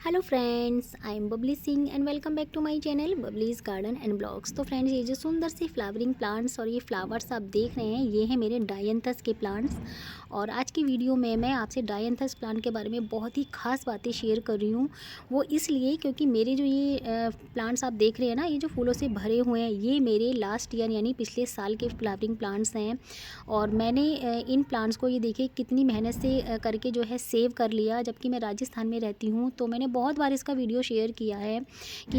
Hello friends, I am Babli Singh and welcome back to my channel Babli's garden and blogs. तो friends, ये जो सुंदर सी flowering plants और ये फ्लावर्स आप देख रहे हैं, ये हैं मेरे डायंथस के प्लांट्स। और आज की वीडियो में मैं आपसे डायंथस प्लांट के बारे में बहुत ही खास बातें शेयर कर रही हूँ। वो इसलिए क्योंकि मेरे जो ये प्लांट्स आप देख रहे हैं ना, ये जो फूलों से भरे हुए हैं, ये मेरे लास्ट ईयर यानी पिछले साल के फ्लावरिंग प्लांट्स हैं। और मैंने इन प्लांट्स को ये देखिए कितनी मेहनत से करके जो है सेव कर लिया। जबकि मैं राजस्थान में रहती हूँ, तो मैंने बहुत बार इसका वीडियो शेयर किया है कि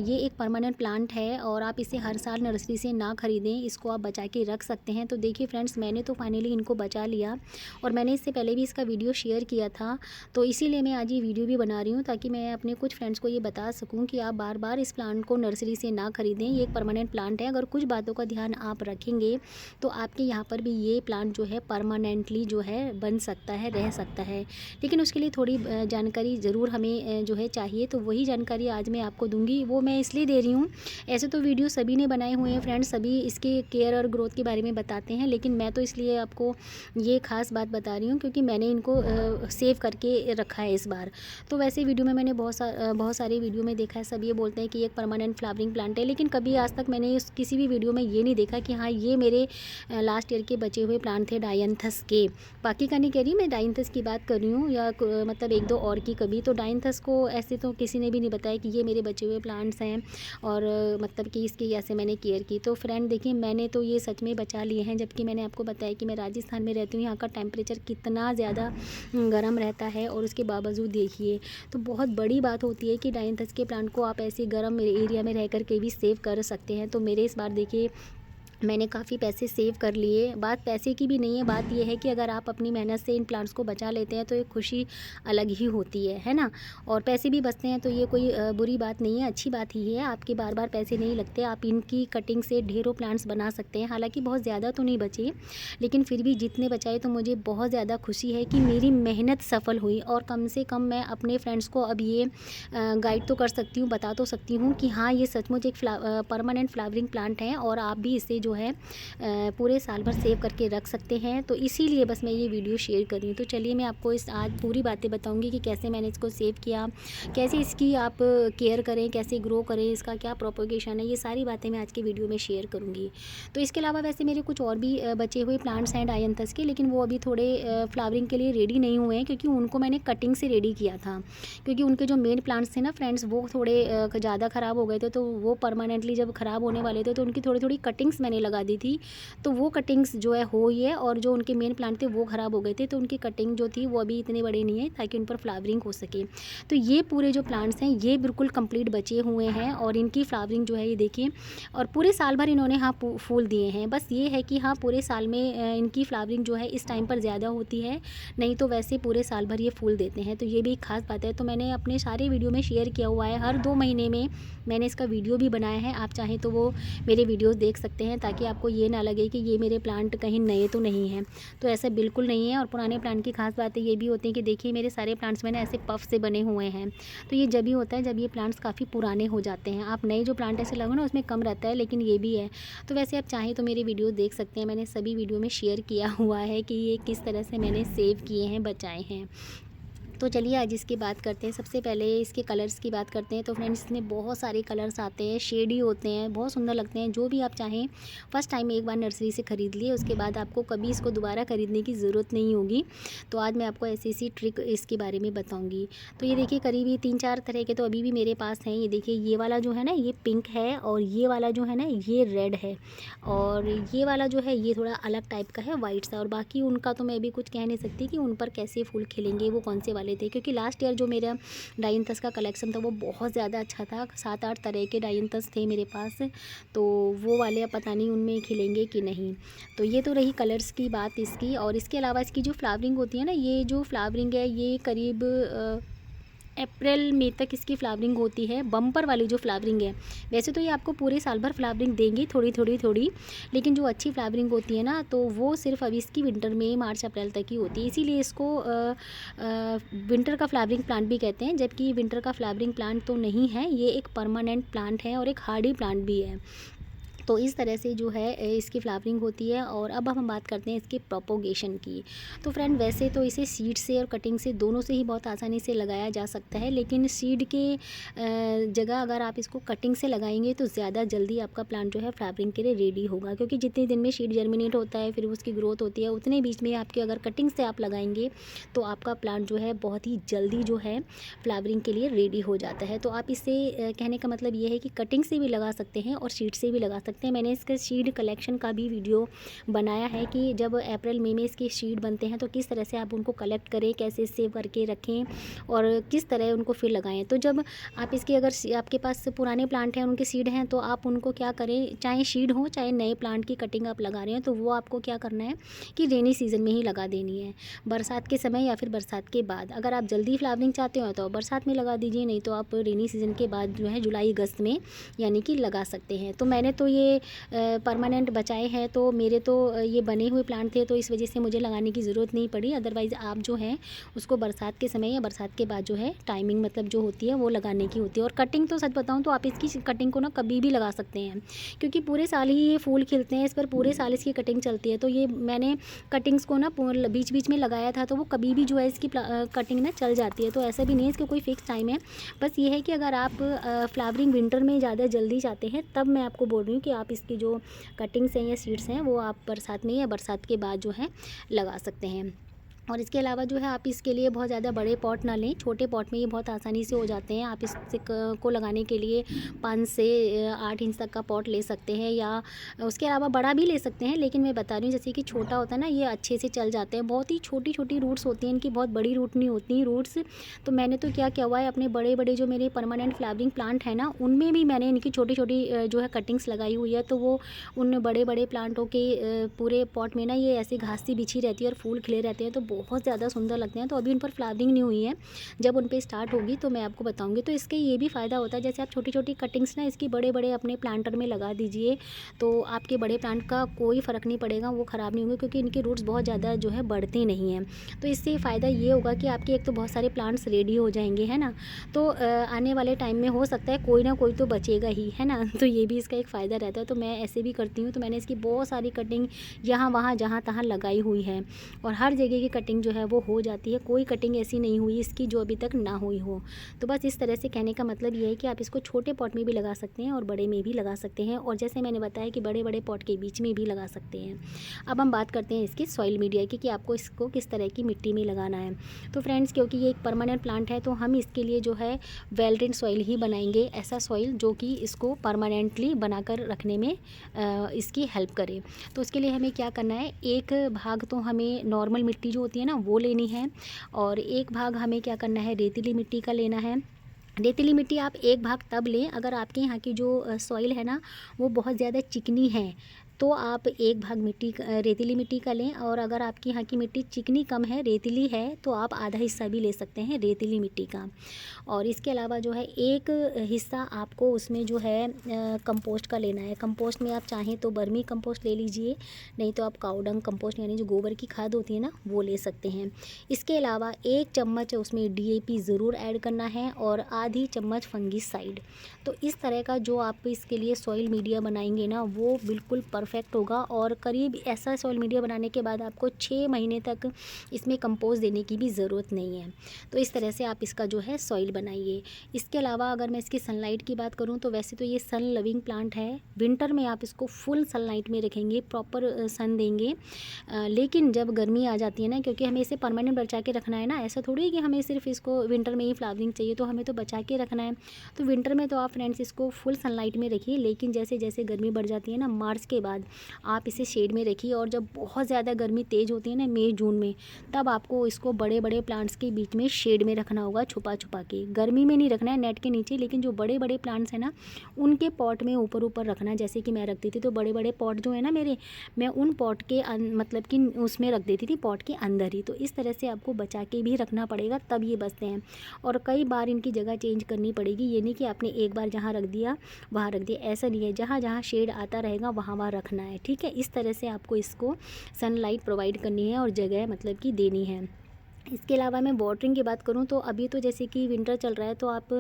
ये एक परमानेंट प्लांट है और आप इसे हर साल नर्सरी से ना ख़रीदें, इसको आप बचा के रख सकते हैं। तो देखिए फ्रेंड्स, मैंने तो फाइनली इनको बचा लिया और मैंने इससे पहले भी इसका वीडियो शेयर किया था। तो इसीलिए मैं आज ये वीडियो भी बना रही हूँ ताकि मैं अपने कुछ फ्रेंड्स को ये बता सकूँ कि आप बार बार इस प्लांट को नर्सरी से ना ख़रीदें। ये एक परमानेंट प्लांट है। अगर कुछ बातों का ध्यान आप रखेंगे तो आपके यहाँ पर भी ये प्लांट जो है परमानेंटली जो है बन सकता है, रह सकता है। लेकिन उसके लिए थोड़ी जानकारी ज़रूर हमें जो है चाहिए। तो वही जानकारी आज मैं आपको दूंगी। वो मैं इसलिए दे रही हूँ, ऐसे तो वीडियो सभी ने बनाए हुए हैं फ्रेंड्स, सभी इसके केयर और ग्रोथ के बारे में बताते हैं, लेकिन मैं तो इसलिए आपको ये खास बात बता रही हूँ क्योंकि मैंने इनको सेव करके रखा है इस बार। तो वैसे वीडियो में मैंने बहुत सारे वीडियो में देखा है, सब ये बोलते हैं कि एक परमानेंट फ्लावरिंग प्लांट है, लेकिन कभी आज तक मैंने किसी भी वीडियो में ये नहीं देखा कि हाँ ये मेरे लास्ट ईयर के बचे हुए प्लांट थे डायंथस के। बाकी का नहीं कह रही, मैं डायंथस की बात कर रही हूँ या मतलब एक दो और की कभी। तो डायंथस को ऐसे तो किसी ने भी नहीं बताया कि ये मेरे बचे हुए प्लांट्स हैं और मतलब कि इसकी ऐसे मैंने केयर की। तो फ्रेंड देखिए, मैंने तो ये सच में बचा लिए हैं। जबकि मैंने आपको बताया कि मैं राजस्थान में रहती हूँ, यहाँ का टेम्परेचर कितना ज़्यादा गर्म रहता है और उसके बावजूद देखिए, तो बहुत बड़ी बात होती है कि डायंथस के प्लांट को आप ऐसे गर्म एरिया में रह कर के भी सेव कर सकते हैं। तो मेरे इस बार देखिए मैंने काफ़ी पैसे सेव कर लिए। बात पैसे की भी नहीं है, बात यह है कि अगर आप अपनी मेहनत से इन प्लांट्स को बचा लेते हैं तो एक खुशी अलग ही होती है ना। और पैसे भी बचते हैं तो ये कोई बुरी बात नहीं है, अच्छी बात ही है। आपके बार बार पैसे नहीं लगते, आप इनकी कटिंग से ढेरों प्लांट्स बना सकते हैं। हालांकि बहुत ज़्यादा तो नहीं बचे, लेकिन फिर भी जितने बचाए तो मुझे बहुत ज़्यादा खुशी है कि मेरी मेहनत सफल हुई। और कम से कम मैं अपने फ्रेंड्स को अब ये गाइड तो कर सकती हूँ, बता तो सकती हूँ कि हाँ ये सचमुच एक परमानेंट फ्लावरिंग प्लांट है और आप भी इसे जो है पूरे साल भर सेव करके रख सकते हैं। तो इसीलिए बस मैं ये वीडियो शेयर कर रही हूँ। तो चलिए मैं आपको इस आज पूरी बातें बताऊंगी कि कैसे मैंने इसको सेव किया, कैसे इसकी आप केयर करें, कैसे ग्रो करें, इसका क्या प्रोपोगेशन है, ये सारी बातें मैं आज के वीडियो में शेयर करूँगी। तो इसके अलावा वैसे मेरे कुछ और भी बचे हुए प्लांट्स हैं डायंथस के, लेकिन वो अभी थोड़े फ्लावरिंग के लिए रेडी नहीं हुए हैं क्योंकि उनको मैंने कटिंग से रेडी किया था। क्योंकि उनके जो मेन प्लांट्स थे ना फ्रेंड्स, वो थोड़े ज़्यादा ख़राब हो गए थे। तो वो परमानेंटली जब ख़राब होने वाले थे तो उनकी थोड़ी थोड़ी कटिंग्स मैंने लगा दी थी। तो वो कटिंग्स जो है हो ही है, और जो उनके मेन प्लांट थे वो ख़राब हो गए थे, तो उनकी कटिंग जो थी वो अभी इतने बड़े नहीं है ताकि उन पर फ्लावरिंग हो सके। तो ये पूरे जो प्लांट्स हैं ये बिल्कुल कंप्लीट बचे हुए हैं और इनकी फ्लावरिंग जो है ये देखिए, और पूरे साल भर इन्होंने हाँ फूल दिए हैं। बस ये है कि हाँ पूरे साल में इनकी फ्लावरिंग जो है इस टाइम पर ज़्यादा होती है, नहीं तो वैसे पूरे साल भर ये फूल देते हैं। तो ये भी एक खास बात है। तो मैंने अपने सारे वीडियो में शेयर किया हुआ है, हर 2 महीने में मैंने इसका वीडियो भी बनाया है। आप चाहें तो वो मेरे वीडियोस देख सकते हैं ताकि आपको ये ना लगे कि ये मेरे प्लांट कहीं नए तो नहीं हैं। तो ऐसा बिल्कुल नहीं है। और पुराने प्लांट की खास बातें ये भी होती हैं कि देखिए मेरे सारे प्लांट्स मैंने ऐसे पफ से बने हुए हैं। तो ये जब ही होता है जब ये प्लांट्स काफ़ी पुराने हो जाते हैं। आप नए जो प्लांट ऐसे लगो ना उसमें कम रहता है, लेकिन ये भी है। तो वैसे आप चाहें तो मेरे वीडियो देख सकते हैं, मैंने सभी वीडियो में शेयर किया हुआ है कि ये किस तरह से मैंने सेव किए हैं, बचाए हैं। तो चलिए आज इसकी बात करते हैं। सबसे पहले इसके कलर्स की बात करते हैं। तो फ्रेंड्स, इसमें बहुत सारे कलर्स आते हैं, शेडी होते हैं, बहुत सुंदर लगते हैं। जो भी आप चाहें, फर्स्ट टाइम एक बार नर्सरी से ख़रीद लिए, उसके बाद आपको कभी इसको दोबारा ख़रीदने की ज़रूरत नहीं होगी। तो आज मैं आपको ऐसी ऐसी ट्रिक इसके बारे में बताऊँगी। तो ये देखिए करीब ये 3-4 तरह के तो अभी भी मेरे पास हैं। ये देखिए ये वाला जो है ना ये पिंक है, और ये वाला जो है ना ये रेड है, और ये वाला जो है ये थोड़ा अलग टाइप का है, वाइट सा। और बाकी उनका तो मैं भी कुछ कह नहीं सकती कि उन पर कैसे फूल खिलेंगे, वो कौन से वाले थे। क्योंकि लास्ट ईयर जो मेरा डायंथस का कलेक्शन था वो बहुत ज़्यादा अच्छा था, 7-8 तरह के डायंथस थे मेरे पास। तो वो वाले अब पता नहीं उनमें खिलेंगे कि नहीं। तो ये तो रही कलर्स की बात इसकी। और इसके अलावा इसकी जो फ्लावरिंग होती है ना, ये जो फ्लावरिंग है ये करीब अप्रैल मई तक इसकी फ्लावरिंग होती है, बम्पर वाली जो फ्लावरिंग है। वैसे तो ये आपको पूरे साल भर फ्लावरिंग देंगी थोड़ी थोड़ी थोड़ी, लेकिन जो अच्छी फ्लावरिंग होती है ना तो वो सिर्फ अभी इसकी विंटर में मार्च अप्रैल तक ही होती है। इसीलिए इसको विंटर का फ्लावरिंग प्लांट भी कहते हैं। जबकि विंटर का फ्लावरिंग प्लांट तो नहीं है, ये एक परमानेंट प्लांट है और एक हार्डी प्लांट भी है। तो इस तरह से जो है इसकी फ्लावरिंग होती है। और अब हम बात करते हैं इसके प्रोपोगेशन की। तो फ्रेंड वैसे तो इसे सीड से और कटिंग से दोनों से ही बहुत आसानी से लगाया जा सकता है, लेकिन सीड के जगह अगर आप इसको कटिंग से लगाएंगे तो ज़्यादा जल्दी आपका प्लांट जो है फ्लावरिंग के लिए रेडी होगा, क्योंकि जितने दिन में सीड जर्मिनेट होता है फिर उसकी ग्रोथ होती है, उतने बीच में आपके अगर कटिंग से आप लगाएंगे तो आपका प्लांट जो है बहुत ही जल्दी जो है फ्लावरिंग के लिए रेडी हो जाता है। तो आप इसे कहने का मतलब ये है कि कटिंग से भी लगा सकते हैं और सीड से भी लगा सकते हैं। मैंने इसके सीड कलेक्शन का भी वीडियो बनाया है कि जब अप्रैल मई में इसके सीड बनते हैं तो किस तरह से आप उनको कलेक्ट करें, कैसे सेव करके रखें और किस तरह उनको फिर लगाएं। तो जब आप इसके अगर आपके पास पुराने प्लांट हैं, उनके सीड हैं, तो आप उनको क्या करें, चाहे सीड हो चाहे नए प्लांट की कटिंग आप लगा रहे हैं, तो वो आपको क्या करना है कि रेनी सीज़न में ही लगा देनी है, बरसात के समय या फिर बरसात के बाद। अगर आप जल्दी फ्लावरिंग चाहते हो तो बरसात में लगा दीजिए, नहीं तो आप रेनी सीज़न के बाद जो है जुलाई अगस्त में यानी कि लगा सकते हैं। तो मैंने तो ये परमानेंट बचाए हैं, तो मेरे तो ये बने हुए प्लांट थे, तो इस वजह से मुझे लगाने की ज़रूरत नहीं पड़ी। अदरवाइज़ आप जो है उसको बरसात के समय या बरसात के बाद जो है टाइमिंग मतलब जो होती है वो लगाने की होती है। और कटिंग तो सच बताऊँ तो आप इसकी कटिंग को ना कभी भी लगा सकते हैं, क्योंकि पूरे साल ही ये फूल खिलते हैं, इस पर पूरे साल इसकी कटिंग चलती है। तो ये मैंने कटिंग्स को ना बीच बीच में लगाया था, तो वो कभी भी जो है इसकी कटिंग ना चल जाती है। तो ऐसा भी नहीं है इसका कोई फिक्स टाइम है, बस ये है कि अगर आप फ्लावरिंग विंटर में ज़्यादा जल्दी चाहते हैं तब मैं आपको बोल रही हूँ कि आप इसकी जो कटिंग्स हैं या सीड्स हैं वो आप बरसात में या बरसात के बाद जो है लगा सकते हैं। और इसके अलावा जो है आप इसके लिए बहुत ज़्यादा बड़े पॉट ना लें, छोटे पॉट में ये बहुत आसानी से हो जाते हैं। आप इससे को लगाने के लिए 5 से 8 इंच तक का पॉट ले सकते हैं, या उसके अलावा बड़ा भी ले सकते हैं, लेकिन मैं बता रही हूँ जैसे कि छोटा होता है ना, ये अच्छे से चल जाते हैं। बहुत ही छोटी छोटी रूट्स होती हैं इनकी, बहुत बड़ी रूट नहीं होती रूट्स। तो मैंने तो क्या हुआ है, अपने बड़े बड़े जो मेरे परमानेंट फ्लावरिंग प्लांट है ना, उनमें भी मैंने इनकी छोटी छोटी जो है कटिंग्स लगाई हुई है। तो वो उन बड़े बड़े प्लांटों के पूरे पॉट में ना ये ऐसी घास सी बिछी रहती है और फूल खिले रहते हैं, तो बहुत ज़्यादा सुंदर लगते हैं। तो अभी उन पर फ्लावरिंग नहीं हुई है, जब उन पर स्टार्ट होगी तो मैं आपको बताऊंगी। तो इसके ये भी फ़ायदा होता है, जैसे आप छोटी छोटी कटिंग्स ना इसकी बड़े बड़े अपने प्लांटर में लगा दीजिए, तो आपके बड़े प्लांट का कोई फ़र्क नहीं पड़ेगा, वो ख़राब नहीं होंगे, क्योंकि इनके रूट्स बहुत ज़्यादा जो है बढ़ते नहीं हैं। तो इससे फ़ायदा ये होगा कि आपके एक तो बहुत सारे प्लांट्स रेडी हो जाएंगे, है ना। तो आने वाले टाइम में हो सकता है कोई ना कोई तो बचेगा ही, है ना। तो ये भी इसका एक फ़ायदा रहता है। तो मैं ऐसे भी करती हूँ। तो मैंने इसकी बहुत सारी कटिंग यहाँ वहाँ जहाँ तहाँ लगाई हुई है, और हर जगह की कटिंग जो है वो हो जाती है। कोई कटिंग ऐसी नहीं हुई इसकी जो अभी तक ना हुई हो। तो बस इस तरह से कहने का मतलब ये है कि आप इसको छोटे पॉट में भी लगा सकते हैं और बड़े में भी लगा सकते हैं, और जैसे मैंने बताया कि बड़े बड़े पॉट के बीच में भी लगा सकते हैं। अब हम बात करते हैं इसकी सॉइल मीडिया की, कि आपको इसको किस तरह की मिट्टी में लगाना है। तो फ्रेंड्स, क्योंकि ये एक परमानेंट प्लांट है, तो हम इसके लिए जो है वेल ड्रेन सॉइल ही बनाएंगे, ऐसा सॉइल जो कि इसको परमानेंटली बनाकर रखने में इसकी हेल्प करे। तो उसके लिए हमें क्या करना है, एक भाग तो हमें नॉर्मल मिट्टी जो होती है ना वो लेनी है, और एक भाग हमें क्या करना है, रेतीली मिट्टी का लेना है। रेतीली मिट्टी आप एक भाग तब लें अगर आपके यहाँ की जो सॉइल है ना वो बहुत ज़्यादा चिकनी है, तो आप एक भाग मिट्टी रेतीली मिट्टी का लें। और अगर आपकी यहाँ की मिट्टी चिकनी कम है, रेतीली है, तो आप आधा हिस्सा भी ले सकते हैं रेतीली मिट्टी का। और इसके अलावा जो है एक हिस्सा आपको उसमें जो है कंपोस्ट का लेना है। कंपोस्ट में आप चाहें तो बर्मी कंपोस्ट ले लीजिए, नहीं तो आप काउडंग कंपोस्ट यानी जो गोबर की खाद होती है ना वो ले सकते हैं। इसके अलावा 1 चम्मच उसमें डीएपी ज़रूर ऐड करना है, और आधी चम्मच फंगिसाइड। तो इस तरह का जो आप इसके लिए सॉइल मीडिया बनाएंगे ना वो बिल्कुल परफेक्ट होगा। और करीब ऐसा सॉइल मीडिया बनाने के बाद आपको 6 महीने तक इसमें कंपोस्ट देने की भी ज़रूरत नहीं है। तो इस तरह से आप इसका जो है सॉइल बनाइए। इसके अलावा अगर मैं इसकी सनलाइट की बात करूं तो वैसे तो ये सन लविंग प्लांट है, विंटर में आप इसको फुल सनलाइट में रखेंगे, प्रॉपर सन देंगे। लेकिन जब गर्मी आ जाती है ना, क्योंकि हमें इसे परमानेंट बचा के रखना है ना, ऐसा थोड़ी है कि हमें सिर्फ इसको विंटर में ही फ्लावरिंग चाहिए, तो हमें तो बचा के रखना है। तो विंटर में तो आप फ्रेंड्स इसको फुल सनलाइट में रखिए, लेकिन जैसे जैसे गर्मी बढ़ जाती है ना मार्च के बाद, आप इसे शेड में रखिए। और जब बहुत ज़्यादा गर्मी तेज़ होती है ना मई जून में, तब आपको इसको बड़े बड़े प्लांट्स के बीच में शेड में रखना होगा, छुपा छुपा के। गर्मी में नहीं रखना है नेट के नीचे, लेकिन जो बड़े बड़े प्लांट्स हैं ना उनके पॉट में ऊपर ऊपर रखना। जैसे कि मैं रखती थी, तो बड़े बड़े पॉट जो है ना मेरे, मैं उन पॉट के मतलब कि उसमें रख देती थी, पॉट के अंदर ही। तो इस तरह से आपको बचा के भी रखना पड़ेगा, तब ये बचते हैं। और कई बार इनकी जगह चेंज करनी पड़ेगी, ये नहीं कि आपने एक बार जहाँ रख दिया वहाँ रख दिया, ऐसा नहीं है। जहाँ जहाँ शेड आता रहेगा वहाँ वहाँ रखना है, ठीक है। इस तरह से आपको इसको सनलाइट प्रोवाइड करनी है और जगह मतलब कि देनी है। इसके अलावा मैं वाटरिंग की बात करूँ तो अभी तो जैसे कि विंटर चल रहा है, तो आप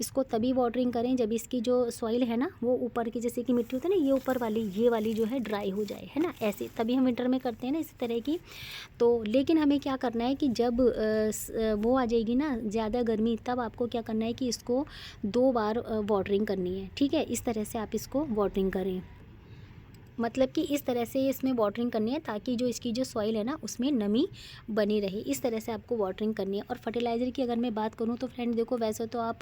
इसको तभी वाटरिंग करें जब इसकी जो सॉइल है ना, वो ऊपर की जैसे कि मिट्टी होती है ना, ये ऊपर वाली ये वाली जो है ड्राई हो जाए, है ना, ऐसे तभी हम विंटर में करते हैं ना इस तरह की। तो लेकिन हमें क्या करना है कि जब वो आ जाएगी ना ज़्यादा गर्मी, तब आपको क्या करना है कि इसको 2 बार वाटरिंग करनी है, ठीक है। इस तरह से आप इसको वाटरिंग करें, मतलब कि इस तरह से इसमें वाटरिंग करनी है ताकि जो इसकी जो सॉइल है ना उसमें नमी बनी रहे। इस तरह से आपको वाटरिंग करनी है। और फर्टिलाइज़र की अगर मैं बात करूँ तो फ्रेंड देखो, वैसे तो आप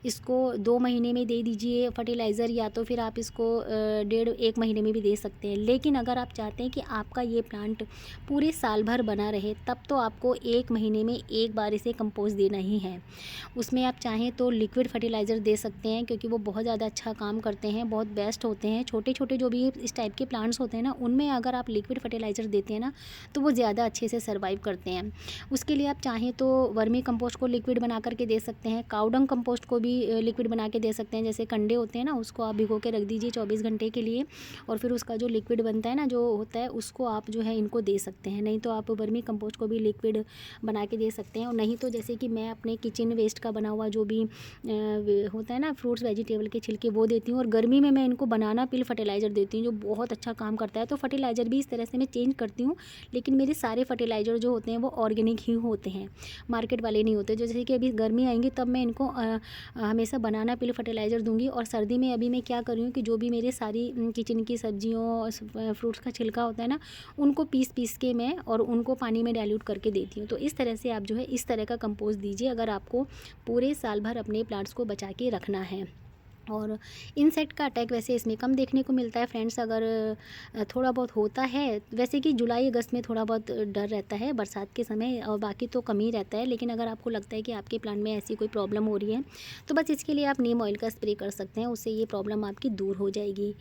इसको 2 महीने में दे दीजिए फर्टिलाइज़र, या तो फिर आप इसको 1.5 महीने में भी दे सकते हैं। लेकिन अगर आप चाहते हैं कि आपका ये प्लांट पूरे साल भर बना रहे, तब तो आपको 1 महीने में 1 बार इसे कंपोस्ट देना ही है। उसमें आप चाहें तो लिक्विड फर्टिलाइज़र दे सकते हैं, क्योंकि वो बहुत ज़्यादा अच्छा काम करते हैं, बहुत बेस्ट होते हैं। छोटे छोटे जो भी इस टाइप के प्लांट्स होते हैं ना, उनमें अगर आप लिक्विड फर्टिलाइज़र देते हैं ना, तो वो ज़्यादा अच्छे से सर्वाइव करते हैं। उसके लिए आप चाहें तो वर्मी कंपोस्ट को लिक्विड बना करके दे सकते हैं, काउडंग कंपोस्ट को भी लिक्विड बना के दे सकते हैं। जैसे कंडे होते हैं ना, उसको आप भिगो के रख दीजिए 24 घंटे के लिए, और फिर उसका जो लिक्विड बनता है ना, जो होता है, उसको आप जो है इनको दे सकते हैं। नहीं तो आप वर्मी कंपोस्ट को भी लिक्विड बना के दे सकते हैं। और नहीं तो जैसे कि मैं अपने किचन वेस्ट का बना हुआ जो भी होता है ना, फ्रूट्स वेजिटेबल के छिलके, वो देती हूँ। और गर्मी में मैं इनको बनाना पिल फर्टिलाइज़र देती हूँ, जो बहुत अच्छा काम करता है। तो फर्टिलाइज़र भी इस तरह से मैं चेंज करती हूँ, लेकिन मेरे सारे फर्टिलाइज़र जो होते हैं वो ऑर्गेनिक ही होते हैं, मार्केट वाले नहीं होते। जैसे कि अभी गर्मी आएंगी तब मैं इनको हमेशा बनाना पिल फर्टिलाइज़र दूंगी। और सर्दी में अभी मैं क्या कर रही हूँ कि जो भी मेरे सारी किचन की सब्जियों फ्रूट्स का छिलका होता है ना, उनको पीस के मैं और उनको पानी में डाइल्यूट करके देती हूँ। तो इस तरह से आप जो है इस तरह का कंपोस्ट दीजिए, अगर आपको पूरे साल भर अपने प्लांट्स को बचा के रखना है। और इंसेक्ट का अटैक वैसे इसमें कम देखने को मिलता है फ्रेंड्स, अगर थोड़ा बहुत होता है, वैसे कि जुलाई अगस्त में थोड़ा बहुत डर रहता है बरसात के समय, और बाकी तो कम ही रहता है। लेकिन अगर आपको लगता है कि आपके प्लांट में ऐसी कोई प्रॉब्लम हो रही है, तो बस इसके लिए आप नीम ऑयल का स्प्रे कर सकते हैं, उससे ये प्रॉब्लम आपकी दूर हो जाएगी।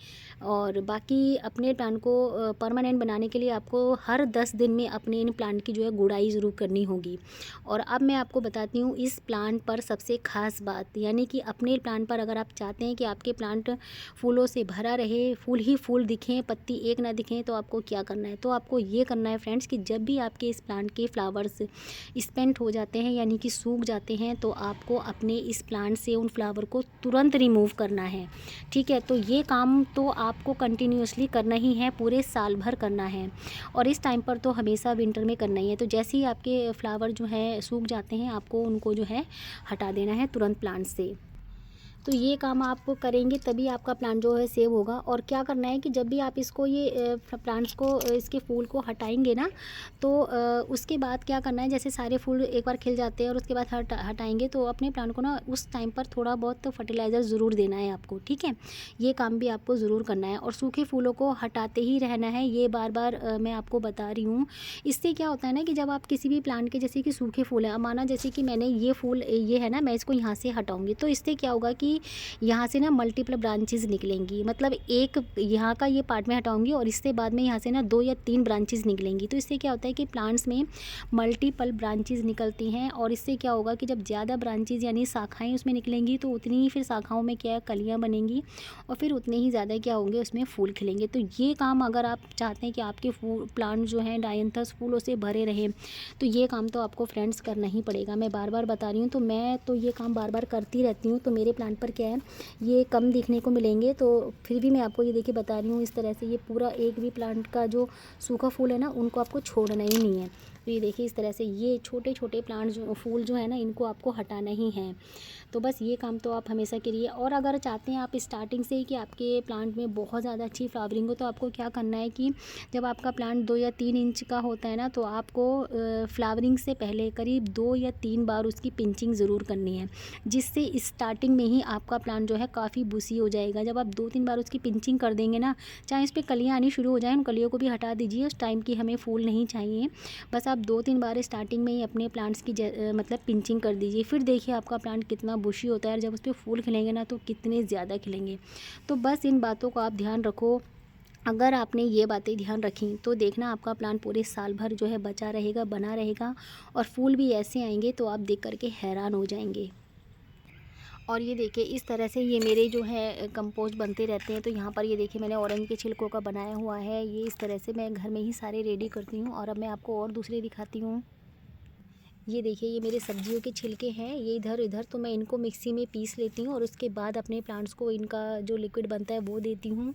और बाकी अपने प्लांट को परमानेंट बनाने के लिए आपको हर 10 दिन में अपने इन प्लांट की जो है गुड़ाई ज़रूर करनी होगी। और अब मैं आपको बताती हूँ इस प्लांट पर सबसे ख़ास बात, यानी कि अपने प्लांट पर अगर आप चाहते हैं कि आपके प्लांट फूलों से भरा रहे, फूल ही फूल दिखें, पत्ती एक ना दिखें, तो आपको क्या करना है? तो आपको ये करना है फ्रेंड्स कि जब भी आपके इस प्लांट के फ्लावर्स स्पेंट हो जाते हैं, यानी कि सूख जाते हैं, तो आपको अपने इस प्लांट से उन फ्लावर को तुरंत रिमूव करना है, ठीक है। तो ये काम तो आपको कंटिन्यूसली करना ही है, पूरे साल भर करना है, और इस टाइम पर तो हमेशा विंटर में करना ही है। तो जैसे ही आपके फ्लावर जो है सूख जाते हैं, आपको उनको जो है हटा देना है तुरंत प्लांट से। तो ये काम आप करेंगे तभी आपका प्लांट जो है सेव होगा। और क्या करना है कि जब भी आप इसको ये प्लांट्स को इसके फूल को हटाएंगे ना, तो उसके बाद क्या करना है, जैसे सारे फूल एक बार खिल जाते हैं और उसके बाद हटाएंगे, तो अपने प्लांट को ना उस टाइम पर थोड़ा बहुत तो फर्टिलाइज़र ज़रूर देना है आपको, ठीक है। ये काम भी आपको ज़रूर करना है। और सूखे फूलों को हटाते ही रहना है, ये बार बार मैं आपको बता रही हूँ। इससे क्या होता है ना कि जब आप किसी भी प्लांट के, जैसे कि सूखे फूल है, माना जैसे कि मैंने ये फूल ये है ना, मैं इसको यहाँ से हटाऊँगी, तो इससे क्या होगा कि यहाँ से ना मल्टीपल ब्रांचेस निकलेंगी। मतलब एक यहाँ का ये पार्ट में हटाऊंगी और इससे बाद में यहाँ से ना 2 या 3 ब्रांचेस निकलेंगी। तो इससे क्या होता है कि प्लांट्स में मल्टीपल ब्रांचेस निकलती हैं, और इससे क्या होगा कि जब ज़्यादा ब्रांचेस यानी शाखाएं उसमें निकलेंगी, तो उतनी ही फिर शाखाओं में क्या कलियाँ बनेंगी, और फिर उतने ही ज़्यादा क्या होंगे उसमें फूल खिलेंगे। तो ये काम अगर आप चाहते हैं कि आपके प्लांट जो हैं डायंथस फूलों से भरे रहें, तो ये काम तो आपको फ्रेंड्स करना ही पड़ेगा। मैं बार बार बता रही हूँ, तो मैं तो ये काम बार बार करती रहती हूँ। तो मेरे प्लांट पर क्या है, ये कम दिखने को मिलेंगे, तो फिर भी मैं आपको ये देखिए बता रही हूँ। इस तरह से ये पूरा एक भी प्लांट का जो सूखा फूल है ना, उनको आपको छोड़ना ही नहीं है। तो ये देखिए इस तरह से ये छोटे छोटे प्लांट जो फूल जो है ना, इनको आपको हटाना ही है। तो बस ये काम तो आप हमेशा करिए। और अगर चाहते हैं आप स्टार्टिंग से ही कि आपके प्लांट में बहुत ज़्यादा अच्छी फ्लावरिंग हो, तो आपको क्या करना है कि जब आपका प्लांट 2 या 3 इंच का होता है ना, तो आपको फ्लावरिंग से पहले करीब 2 या 3 बार उसकी पिंचिंग ज़रूर करनी है, जिससे स्टार्टिंग में ही आपका प्लांट जो है काफ़ी बुशी हो जाएगा। जब आप 2-3 बार उसकी पिंचिंग कर देंगे ना, चाहे इस पर कलियाँ आनी शुरू हो जाएँ, उन कलियों को भी हटा दीजिए, उस टाइम की हमें फूल नहीं चाहिए। बस आप 2-3 बार स्टार्टिंग में ही अपने प्लांट्स की मतलब पिंचिंग कर दीजिए। फिर देखिए आपका प्लांट कितना बुशी होता है, और जब उस पर फूल खिलेंगे ना, तो कितने ज़्यादा खिलेंगे। तो बस इन बातों को आप ध्यान रखो। अगर आपने ये बातें ध्यान रखी, तो देखना आपका प्लांट पूरे साल भर जो है बचा रहेगा, बना रहेगा, और फूल भी ऐसे आएंगे तो आप देख करके हैरान हो जाएंगे। और ये देखिए इस तरह से ये मेरे जो है कंपोस्ट बनते रहते हैं। तो यहाँ पर ये देखिए मैंने ऑरेंज के छिलकों का बनाया हुआ है। ये इस तरह से मैं घर में ही सारे रेडी करती हूँ। और अब मैं आपको और दूसरे दिखाती हूँ। ये देखिए ये मेरे सब्जियों के छिलके हैं, ये इधर इधर, तो मैं इनको मिक्सी में पीस लेती हूँ और उसके बाद अपने प्लांट्स को इनका जो लिक्विड बनता है वो देती हूँ।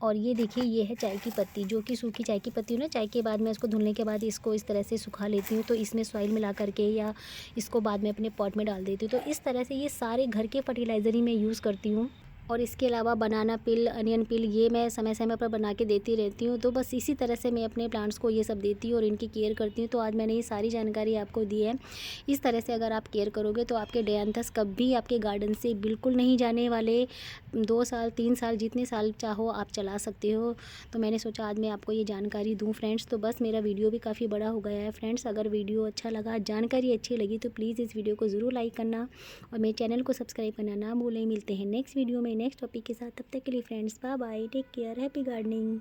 और ये देखिए ये है चाय की पत्ती, जो कि सूखी चाय की पत्ती हो ना, चाय के बाद मैं इसको धुलने के बाद इसको इस तरह से सुखा लेती हूँ, तो इसमें सॉइल मिला करके या इसको बाद में अपने पॉट में डाल देती हूँ। तो इस तरह से ये सारे घर के फर्टिलाइज़र ही मैं यूज़ करती हूँ। और इसके अलावा बनाना पिल, अनियन पिल, ये मैं समय समय पर बना के देती रहती हूँ। तो बस इसी तरह से मैं अपने प्लांट्स को ये सब देती हूँ और इनकी केयर करती हूँ। तो आज मैंने ये सारी जानकारी आपको दी है। इस तरह से अगर आप केयर करोगे तो आपके डायंथस कभी आपके गार्डन से बिल्कुल नहीं जाने वाले। 2 साल 3 साल जितने साल चाहो आप चला सकते हो। तो मैंने सोचा आज मैं आपको ये जानकारी दूँ फ्रेंड्स। तो बस मेरा वीडियो भी काफ़ी बड़ा हो गया है फ्रेंड्स। अगर वीडियो अच्छा लगा, जानकारी अच्छी लगी, तो प्लीज़ इस वीडियो को ज़रूर लाइक करना और मेरे चैनल को सब्सक्राइब करना ना भूलें। मिलते हैं नेक्स्ट वीडियो में नेक्स्ट टॉपिक के साथ। तब तक के लिए friends bye bye, take care, happy gardening.